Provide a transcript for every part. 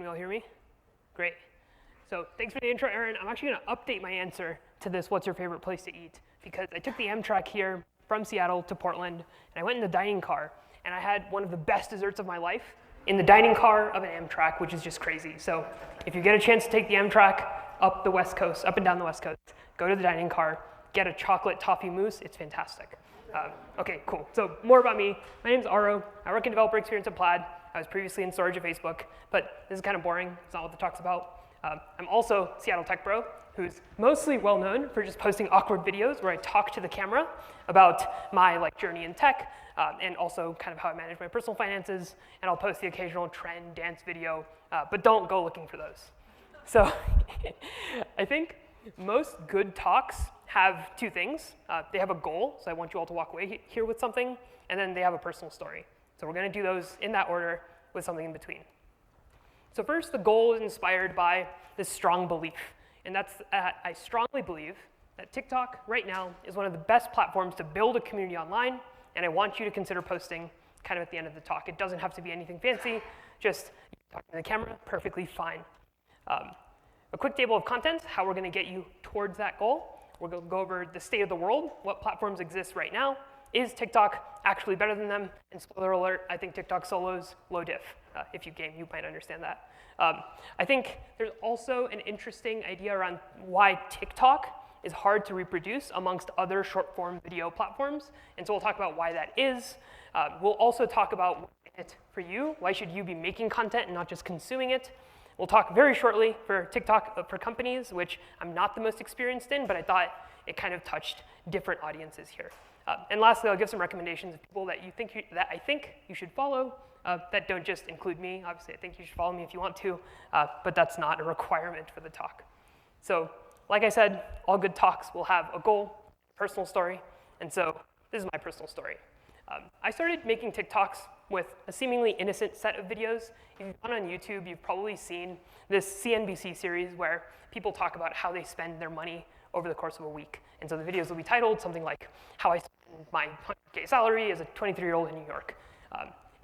Can you all hear me? Great. So thanks for the intro, Aaron. I'm actually going to update my answer to this what's your favorite place to eat, because I took the Amtrak here from Seattle to Portland, and I went in the dining car, and I had one of the best desserts of my life in the dining car of an Amtrak, which is just crazy. So if you get a chance to take the Amtrak up the West Coast, up and down the West Coast, go to the dining car, get a chocolate toffee mousse. It's fantastic. OK, cool. So more about me. My name's Aaroh. I work in developer experience at Plaid. I was previously in storage at Facebook, but this is kind of boring. It's not what the talk's about. I'm also Seattle Tech Bro, who's mostly well known for just posting awkward videos where I talk to the camera about my journey in tech, and also kind of how I manage my personal finances. And I'll post the occasional trend dance video, but don't go looking for those. So I think most good talks have two things. They have a goal, so I want you all to walk away here with something, and then they have a personal story. So we're going to do those in that order with something in between. So first, the goal is inspired by this strong belief, and that's that I strongly believe that TikTok right now is one of the best platforms to build a community online, and I want you to consider posting kind of at the end of the talk. It doesn't have to be anything fancy, just talking to the camera, perfectly fine. A quick table of contents, how we're going to get you towards that goal. We're going to go over the state of the world, what platforms exist right now. Is TikTok actually better than them? And spoiler alert, I think TikTok solo's low diff. If you game, you might understand that. I think there's also an interesting idea around why TikTok is hard to reproduce amongst other short-form video platforms. And so we'll talk about why that is. We'll also talk about what's in it for you. Why should you be making content and not just consuming it? We'll talk very shortly for TikTok for companies, which I'm not the most experienced in, but I thought it kind of touched different audiences here. And lastly, I'll give some recommendations of people that I think you should follow that don't just include me. Obviously, I think you should follow me if you want to, but that's not a requirement for the talk. So like I said, all good talks will have a goal, personal story, and so this is my personal story. I started making TikToks with a seemingly innocent set of videos. If you've gone on YouTube, you've probably seen this CNBC series where people talk about how they spend their money over the course of a week. And so the videos will be titled something like, how I spend my 100K salary as a 23-year-old in New York.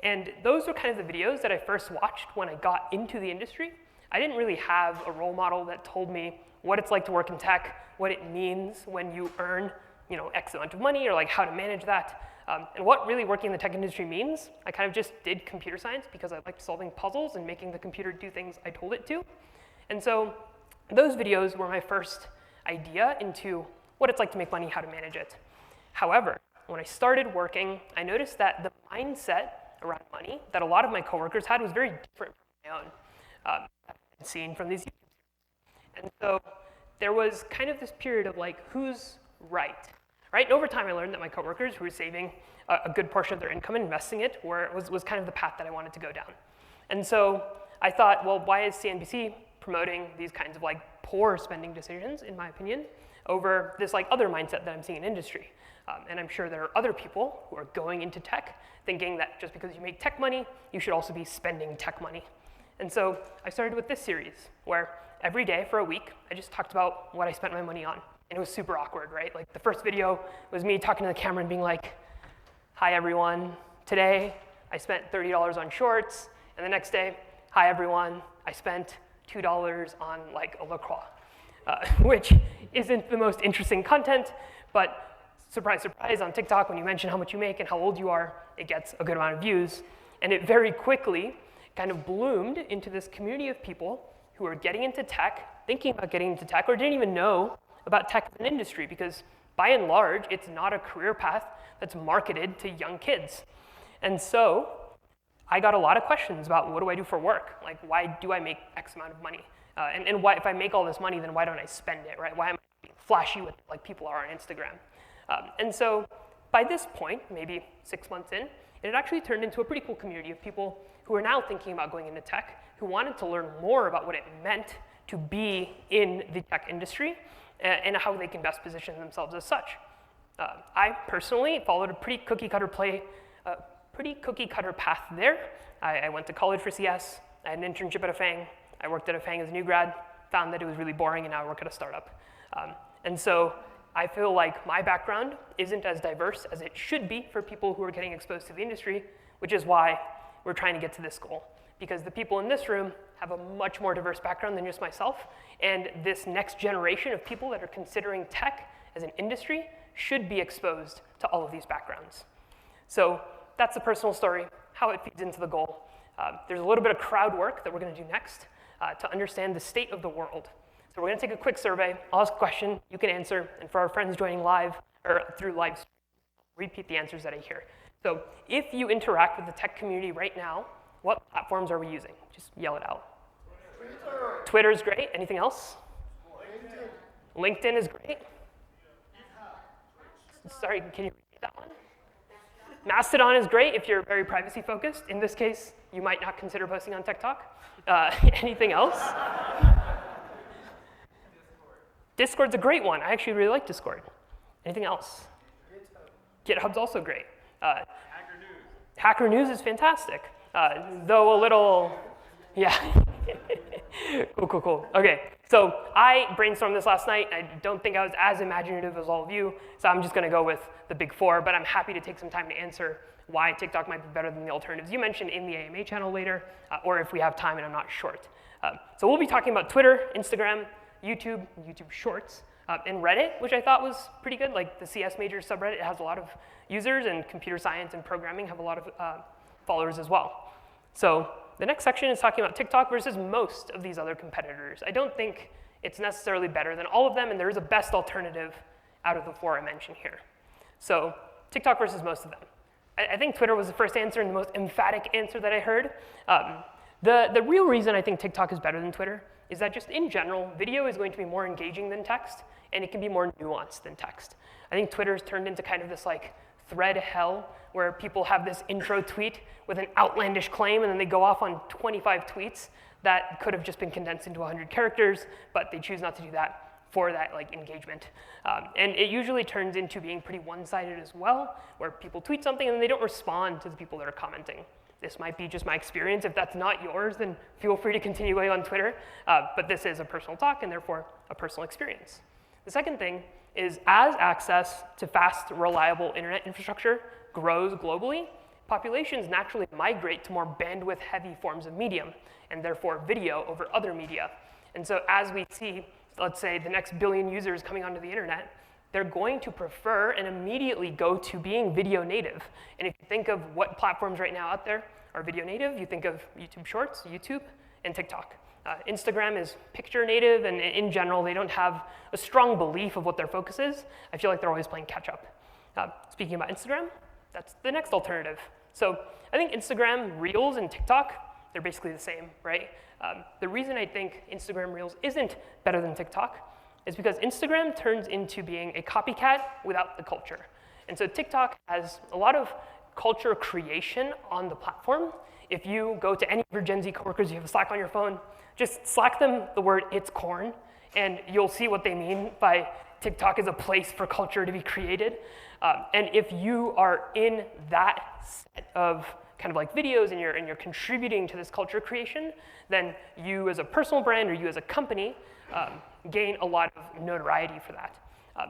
And those were kind of the videos that I first watched when I got into the industry. I didn't really have a role model that told me what it's like to work in tech, what it means when you earn X amount of money, or how to manage that. And what really working in the tech industry means. I kind of just did computer science because I liked solving puzzles and making the computer do things I told it to. And so those videos were my first idea into what it's like to make money, how to manage it. However, when I started working, I noticed that the mindset around money that a lot of my coworkers had was very different from my own. I've seen from these. And so there was kind of this period of who's right? And over time, I learned that my coworkers who were saving a good portion of their income and investing it was kind of the path that I wanted to go down. And so I thought, well, why is CNBC promoting these kinds of poor spending decisions, in my opinion, over this other mindset that I'm seeing in industry? And I'm sure there are other people who are going into tech thinking that just because you make tech money, you should also be spending tech money. And so I started with this series where every day for a week, I just talked about what I spent my money on. And it was super awkward, right? The first video was me talking to the camera and being like, hi, everyone. Today, I spent $30 on shorts. And the next day, hi, everyone. I spent $2 on a LaCroix, which isn't the most interesting content. But surprise, surprise, on TikTok, when you mention how much you make and how old you are, it gets a good amount of views. And it very quickly kind of bloomed into this community of people who are getting into tech, thinking about getting into tech, or didn't even know about tech as an industry, because by and large, it's not a career path that's marketed to young kids. And so I got a lot of questions about what do I do for work? Why do I make X amount of money? And why, if I make all this money, then why don't I spend it, right? Why am I being flashy with people are on Instagram? And so by this point, maybe 6 months in, it had actually turned into a pretty cool community of people who are now thinking about going into tech, who wanted to learn more about what it meant to be in the tech industry, and how they can best position themselves as such. I personally followed a pretty cookie cutter path there. I went to college for CS. I had an internship at a FANG. I worked at a FANG as a new grad, found that it was really boring, and now I work at a startup. And so I feel like my background isn't as diverse as it should be for people who are getting exposed to the industry, which is why we're trying to get to this goal. because the people in this room have a much more diverse background than just myself, and this next generation of people that are considering tech as an industry should be exposed to all of these backgrounds. So that's the personal story, how it feeds into the goal. There's a little bit of crowd work that we're going to do next to understand the state of the world. So we're going to take a quick survey. I'll ask a question, you can answer, and for our friends joining live or through live stream, repeat the answers that I hear. So if you interact with the tech community right now, what platforms are we using? Just yell it out. Twitter is great. Anything else? LinkedIn is great. Sorry, can you repeat that one? Mastodon is great if you're very privacy focused. In this case, you might not consider posting on TikTok. Anything else? Discord's a great one. I actually really like Discord. Anything else? GitHub's also great. Hacker News is fantastic. Though a little, yeah. Cool. Okay, so I brainstormed this last night. I don't think I was as imaginative as all of you, so I'm just gonna go with the big four, but I'm happy to take some time to answer why TikTok might be better than the alternatives you mentioned in the AMA channel later, or if we have time and I'm not short. So we'll be talking about Twitter, Instagram, YouTube Shorts, and Reddit, which I thought was pretty good. Like the CS major subreddit has a lot of users, and computer science and programming have a lot of followers as well. So the next section is talking about TikTok versus most of these other competitors. I don't think it's necessarily better than all of them, and there is a best alternative out of the four I mentioned here. So TikTok versus most of them. I think Twitter was the first answer and the most emphatic answer that I heard. The real reason I think TikTok is better than Twitter is that just in general, video is going to be more engaging than text, and it can be more nuanced than text. I think Twitter's turned into kind of this like thread hell where people have this intro tweet with an outlandish claim, and then they go off on 25 tweets that could have just been condensed into 100 characters, but they choose not to do that for that like engagement. And it usually turns into being pretty one-sided as well, where people tweet something and they don't respond to the people that are commenting. This might be just my experience. If that's not yours, then feel free to continue going on Twitter. But this is a personal talk and therefore a personal experience. The second thing is as access to fast, reliable internet infrastructure grows globally, populations naturally migrate to more bandwidth-heavy forms of medium, and therefore video over other media. And so as we see, let's say, the next billion users coming onto the internet, they're going to prefer and immediately go to being video native. And if you think of what platforms right now out there are video native, you think of YouTube Shorts, YouTube, and TikTok. Instagram is picture native, and in general, they don't have a strong belief of what their focus is. I feel like they're always playing catch up. Speaking about Instagram, that's the next alternative. So I think Instagram Reels and TikTok, they're basically the same, right? The reason I think Instagram Reels isn't better than TikTok is because Instagram turns into being a copycat without the culture. And so TikTok has a lot of culture creation on the platform. If you go to any of your Gen Z coworkers, you have a Slack on your phone, just Slack them the word "it's corn," and you'll see what they mean by TikTok is a place for culture to be created. And if you are in that set of kind of like videos and you're contributing to this culture creation, then you as a personal brand or you as a company gain a lot of notoriety for that.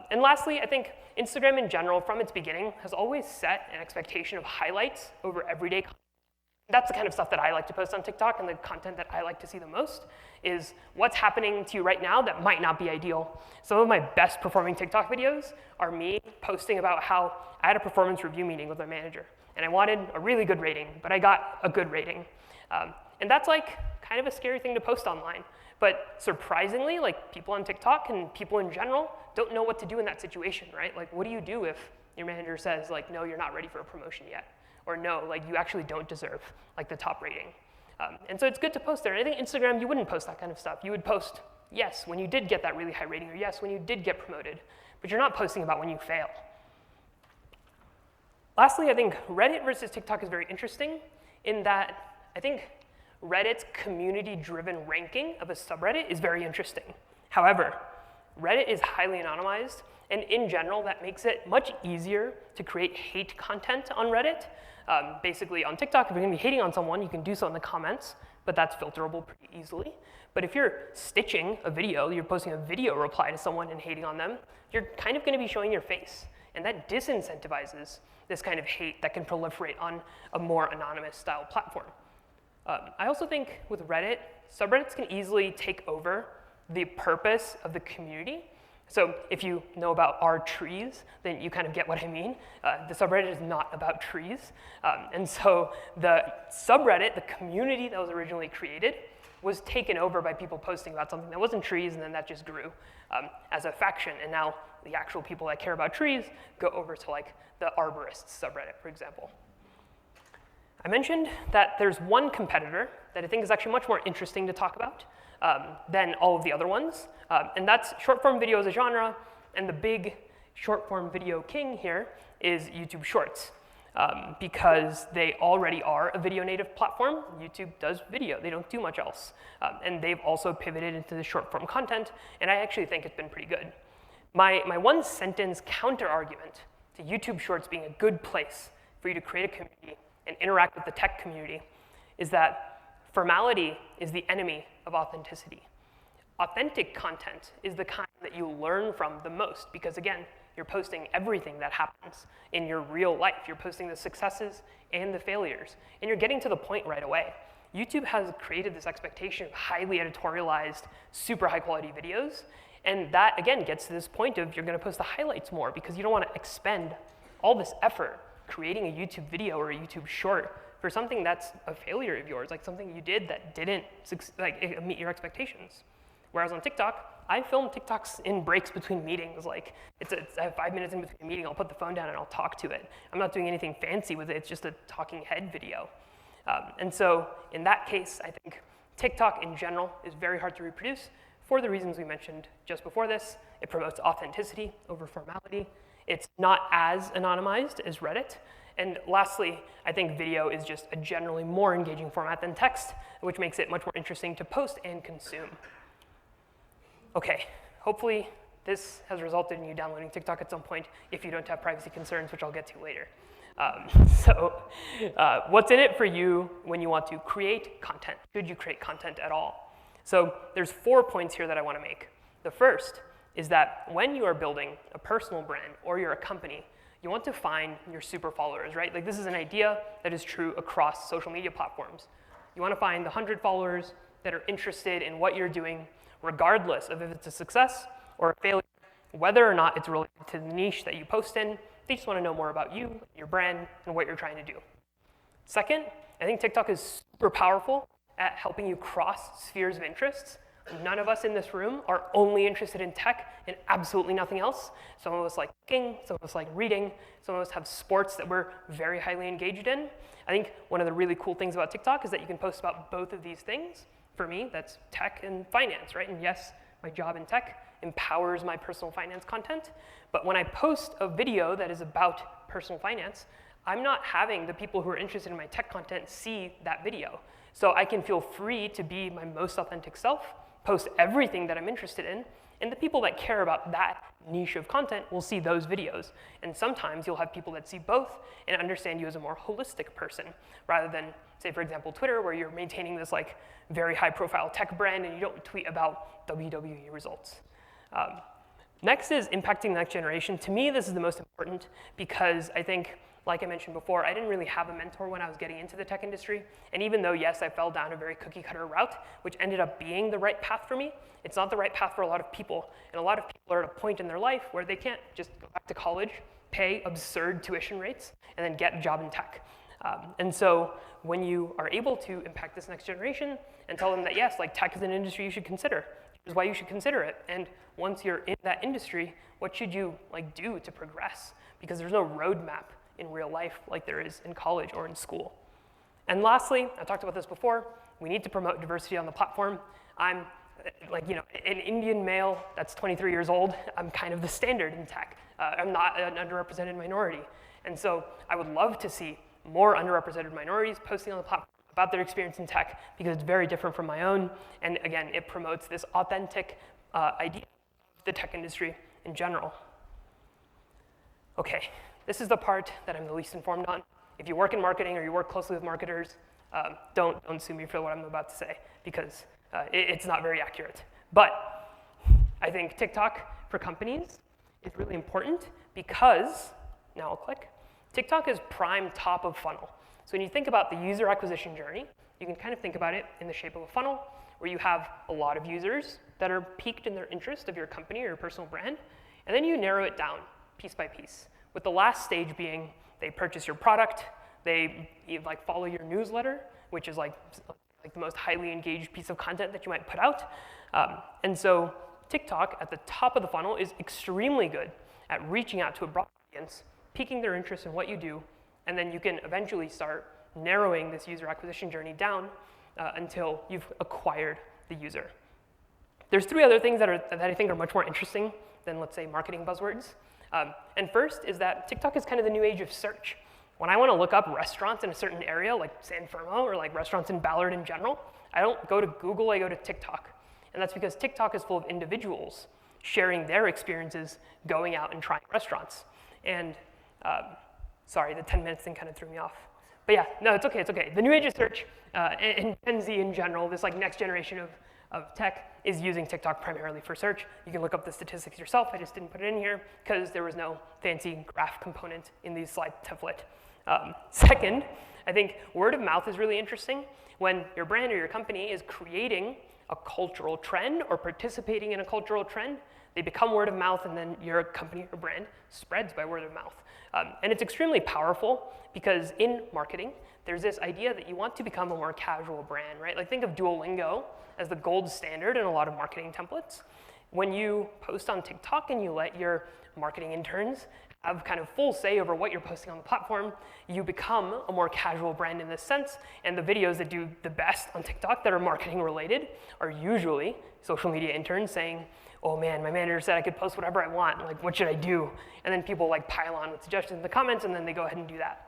And lastly, I think Instagram in general, from its beginning, has always set an expectation of highlights over everyday content. That's the kind of stuff that I like to post on TikTok, and the content that I like to see the most is what's happening to you right now that might not be ideal. Some of my best performing TikTok videos are me posting about how I had a performance review meeting with my manager, and I wanted a really good rating, but I got a good rating. And that's like kind of a scary thing to post online. But surprisingly, like people on TikTok and people in general don't know what to do in that situation, right? Like, what do you do if your manager says, like, no, you're not ready for a promotion yet? Or no, like, you actually don't deserve, like, the top rating. And so it's good to post there. And I think Instagram, you wouldn't post that kind of stuff. You would post, yes, when you did get that really high rating, or yes, when you did get promoted. But you're not posting about when you fail. Lastly, I think Reddit versus TikTok is very interesting in that I think Reddit's community-driven ranking of a subreddit is very interesting. However, Reddit is highly anonymized, and in general, that makes it much easier to create hate content on Reddit. Basically, on TikTok, if you're gonna be hating on someone, you can do so in the comments, but that's filterable pretty easily. But if you're stitching a video, you're posting a video reply to someone and hating on them, you're kind of gonna be showing your face, and that disincentivizes this kind of hate that can proliferate on a more anonymous style platform. I also think with Reddit, subreddits can easily take over the purpose of the community. So if you know about our trees, then you kind of get what I mean. The subreddit is not about trees. And so the subreddit, the community that was originally created, was taken over by people posting about something that wasn't trees, and then that just grew as a faction. And now the actual people that care about trees go over to like the arborists subreddit, for example. I mentioned that there's one competitor that I think is actually much more interesting to talk about than all of the other ones, and that's short-form video as a genre, and the big short-form video king here is YouTube Shorts, because they already are a video-native platform. YouTube does video. They don't do much else, and they've also pivoted into the short-form content, and I actually think it's been pretty good. My one-sentence counter-argument to YouTube Shorts being a good place for you to create a community and interact with the tech community is that formality is the enemy of authenticity. Authentic content is the kind that you learn from the most because, again, you're posting everything that happens in your real life. You're posting the successes and the failures, and you're getting to the point right away. YouTube has created this expectation of highly editorialized, super high-quality videos, and that, again, gets to this point of you're going to post the highlights more because you don't want to expend all this effort creating a YouTube video or a YouTube short for something that's a failure of yours, like something you did that didn't meet your expectations. Whereas on TikTok, I film TikToks in breaks between meetings. Like I have 5 minutes in between a meeting, I'll put the phone down and I'll talk to it. I'm not doing anything fancy with it, it's just a talking head video. And so in that case, I think TikTok in general is very hard to reproduce for the reasons we mentioned just before this. It promotes authenticity over formality. It's not as anonymized as Reddit. And lastly, I think video is just a generally more engaging format than text, which makes it much more interesting to post and consume. Okay, hopefully this has resulted in you downloading TikTok at some point if you don't have privacy concerns, which I'll get to later. What's in it for you when you want to create content? Should you create content at all? So there's 4 points here that I want to make. The first is that when you are building a personal brand or you're a company, you want to find your super followers, right? Like this is an idea that is true across social media platforms. You want to find the 100 followers that are interested in what you're doing, regardless of if it's a success or a failure, whether or not it's related to the niche that you post in. They just want to know more about you, your brand, and what you're trying to do. Second, I think TikTok is super powerful at helping you cross spheres of interests. None of us in this room are only interested in tech and absolutely nothing else. Some of us like cooking, some of us like reading, some of us have sports that we're very highly engaged in. I think one of the really cool things about TikTok is that you can post about both of these things. For me, that's tech and finance, right? And yes, my job in tech empowers my personal finance content. But when I post a video that is about personal finance, I'm not having the people who are interested in my tech content see that video. So I can feel free to be my most authentic self, post everything that I'm interested in, and the people that care about that niche of content will see those videos. And sometimes you'll have people that see both and understand you as a more holistic person, rather than, say, for example, Twitter, where you're maintaining this like very high-profile tech brand and you don't tweet about WWE results. Next is impacting the next generation. To me, this is the most important because I think, like I mentioned before, I didn't really have a mentor when I was getting into the tech industry. And even though, yes, I fell down a very cookie-cutter route, which ended up being the right path for me, it's not the right path for a lot of people. And a lot of people are at a point in their life where they can't just go back to college, pay absurd tuition rates, and then get a job in tech. And so when you are able to impact this next generation and tell them that, yes, like tech is an industry you should consider, here's why you should consider it. And once you're in that industry, what should you like do to progress? Because there's no roadmap in real life like there is in college or in school. And lastly, I talked about this before, we need to promote diversity on the platform. I'm like, you know, an Indian male that's 23 years old. I'm kind of the standard in tech. I'm not an underrepresented minority. And so I would love to see more underrepresented minorities posting on the platform about their experience in tech because it's very different from my own. And again, it promotes this authentic idea of the tech industry in general. Okay, this is the part that I'm the least informed on. If you work in marketing or you work closely with marketers, don't sue me for what I'm about to say because it's not very accurate. But I think TikTok for companies is really important because, now I'll click, TikTok is prime top of funnel. So when you think about the user acquisition journey, you can kind of think about it in the shape of a funnel, where you have a lot of users that are piqued in their interest of your company or your personal brand, and then you narrow it down piece by piece, with the last stage being they purchase your product, they like follow your newsletter, which is like the most highly engaged piece of content that you might put out. And so TikTok at the top of the funnel is extremely good at reaching out to a broad audience, piquing their interest in what you do, and then you can eventually start narrowing this user acquisition journey down until you've acquired the user. There's 3 other things that I think are much more interesting than, let's say, marketing buzzwords. And first is that TikTok is kind of the new age of search. When I want to look up restaurants in a certain area, like San Fermo or like restaurants in Ballard in general, I don't go to Google, I go to TikTok. And that's because TikTok is full of individuals sharing their experiences going out and trying restaurants. And sorry, the 10 minutes thing kind of threw me off. But yeah, no, it's okay, it's okay. The new age of search and Gen Z in general, this like next generation of tech is using TikTok primarily for search. You can look up the statistics yourself. I just didn't put it in here because there was no fancy graph component in the slide template. Second, I think word of mouth is really interesting. When your brand or your company is creating a cultural trend or participating in a cultural trend, they become word of mouth, and then your company or brand spreads by word of mouth. And it's extremely powerful because in marketing, there's this idea that you want to become a more casual brand, right? Like think of Duolingo as the gold standard in a lot of marketing templates. When you post on TikTok and you let your marketing interns have kind of full say over what you're posting on the platform, you become a more casual brand in this sense, and the videos that do the best on TikTok that are marketing related are usually social media interns saying, oh man, my manager said I could post whatever I want, like what should I do? And then people like pile on with suggestions in the comments, and then they go ahead and do that.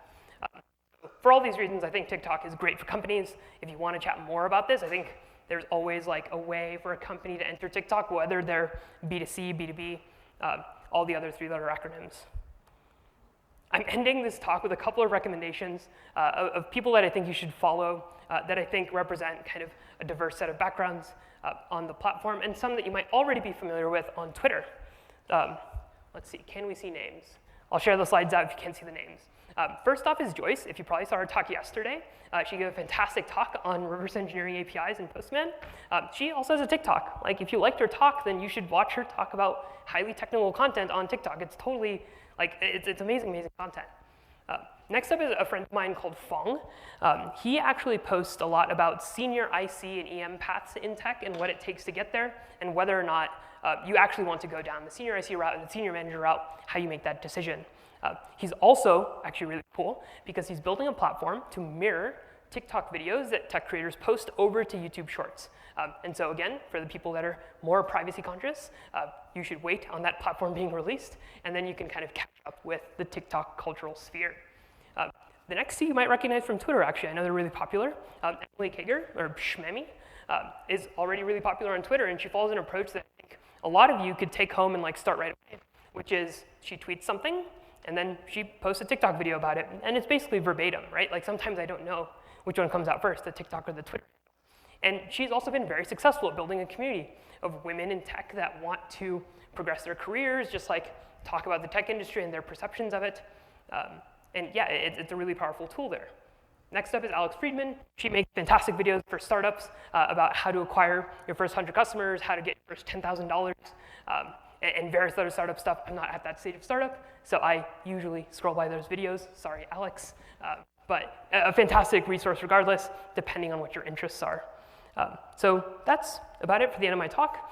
For all these reasons, I think TikTok is great for companies. If you want to chat more about this, I think there's always like a way for a company to enter TikTok, whether they're B2C, B2B, all the other 3-letter acronyms. I'm ending this talk with a couple of recommendations of people that I think you should follow, that I think represent kind of a diverse set of backgrounds on the platform, and some that you might already be familiar with on Twitter. Let's see, can we see names? I'll share the slides out if you can't see the names. First off is Joyce. If you probably saw her talk yesterday, she gave a fantastic talk on reverse engineering APIs in Postman. She also has a TikTok. Like, if you liked her talk, then you should watch her talk about highly technical content on TikTok. It's totally, like, it's amazing, amazing content. Next up is a friend of mine called Fong. He actually posts a lot about senior IC and EM paths in tech and what it takes to get there, and whether or not you actually want to go down the senior IC route and the senior manager route, how you make that decision. He's also actually really cool because he's building a platform to mirror TikTok videos that tech creators post over to YouTube Shorts. And so again, for the people that are more privacy conscious, you should wait on that platform being released, and then you can kind of catch up with the TikTok cultural sphere. The next C you might recognize from Twitter, actually. I know they're really popular. Emily Kager, or Shmemi, is already really popular on Twitter, and she follows an approach that I think a lot of you could take home and like start right away, which is she tweets something, and then she posts a TikTok video about it, and it's basically verbatim, right? Like sometimes I don't know which one comes out first, the TikTok or the Twitter. And she's also been very successful at building a community of women in tech that want to progress their careers, just like talk about the tech industry and their perceptions of it. And yeah, it's a really powerful tool there. Next up is Alex Friedman. She makes fantastic videos for startups about how to acquire your first 100 customers, how to get your first $10,000, and various other startup stuff. I'm not at that stage of startup, so I usually scroll by those videos. Sorry, Alex. But a fantastic resource regardless, depending on what your interests are. So that's about it for the end of my talk.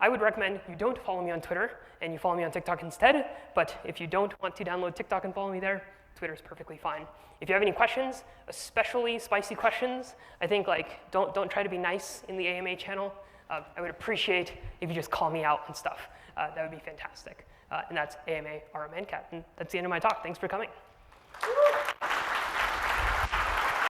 I would recommend you don't follow me on Twitter and you follow me on TikTok instead. But if you don't want to download TikTok and follow me there, Twitter is perfectly fine. If you have any questions, especially spicy questions, I think like don't try to be nice in the AMA channel. I would appreciate if you just call me out and stuff. That would be fantastic. And that's AMA Aaroh Mankad. And that's the end of my talk. Thanks for coming.